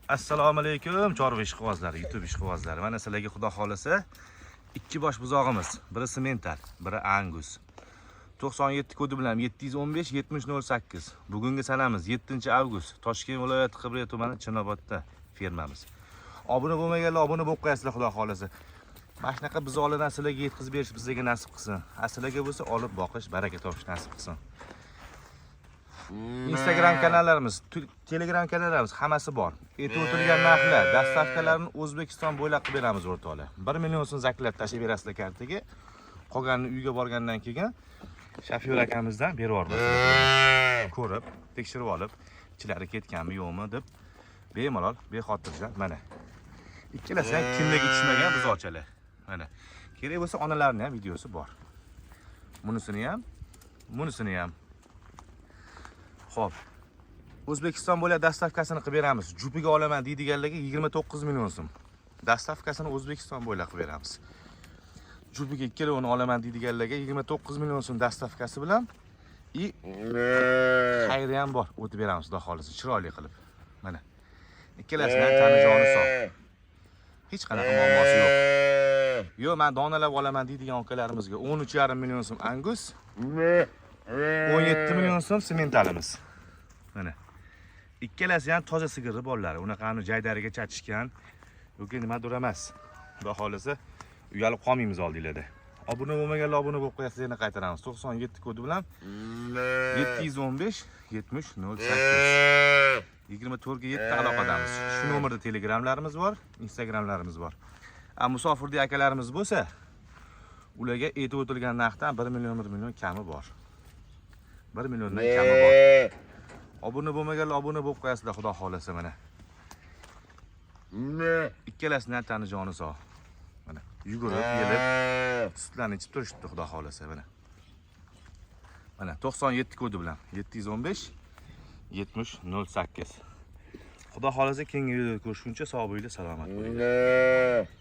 Assalomu alaykum chorva ishqibozlari, YouTube ishqibozlari. Mana sizlarga xudo xolasa ikki bosh buzog'imiz, biri simental, biri Angus. 97 kodi bilan 715 7008. Bugungi sanamiz 7-avgust. Toshkent viloyati Qibriya tumani Chinobodda fermamiz. Obuna bo'lmaganlar obuna bo'lib qo'yasizlar xudo xolasa. Mana shunaqa buzoqlardan sizlarga yetkazib berish bizga nasib qilsin. Sizlarga bo'lsa olib boqish, baraka topish nasib qilsin. Instagram kanallarimiz, Telegram kanallarimiz hammasi bor. Aytib o'tilgan narxlar, dastavkalarni O'zbekiston bo'ylab qilib beramiz o'rtoqlar. 1 million so'm zaklab tashlab berasizlar kartaga. Qolganini uyga borgandan keyin shofyor akamizdan berib yuboramiz. Ko'rib, tekshirib olib, ichlari ketganmi, yo'qmi deb bemalol, bexotirjam mana. Ikkalasi ham kimlik ichmagan buzoqchalar. Mana. Kerak bo'lsa onalarning ham videosi bor. Bunisini ham. Xo'p. O'zbekiston bo'ylab dastavkasini qilib beramiz. Jupiga olaman deydiganlarga 29 million so'm. Dastavkasini O'zbekiston bo'ylab qilib beramiz. Jupiga ikkalovini olaman deydiganlarga 29 million so'm dastavkasi bilan xayri ham bor. O'tib beramiz, xudo xolasa, chiroyli qilib. Mana. Ikkalasidan tanijoni sog'. Hech qanaqa muammosi yo'q. Yo'q, men donalab olaman deydigan akalarimizga 13,5 million so'm Angus, 17 million so'm simentalimiz. Mana. Ikkalasi ham toza sigirli bolalar. Unaqani jaydariga chatishgan yoki nimadir emas. Xudo xolasa uyalib qolmaymiz oldinglarda. Obuna bo'lmaganlar obuna bo'lib qo'yasiz, yana qaytaramiz. 97 kodi bilan 715 7008. 24 ga 7 aloqadamiz. Shu nomerda Telegramlarimiz bor, Instagramlarimiz bor. Musofirda akalarimiz bo'lsa, ularga aytib o'tilgan narxdan 1 million kami bor. 1 milliondan kami bor. Obuna bo'lmaganlar obuna bo'lib qo'yasizlar, xudo xolasa mana. Ikkalasidan tanijoni sog'. Mana, yugurib, yelib, sutlarni ichib turishdi, xudo xolasa mana. Mana 97 kodi bilan 715 7008. Xudo xolasa keyingi videoda ko'rishguncha sog' bo'linglar, salomat bo'linglar.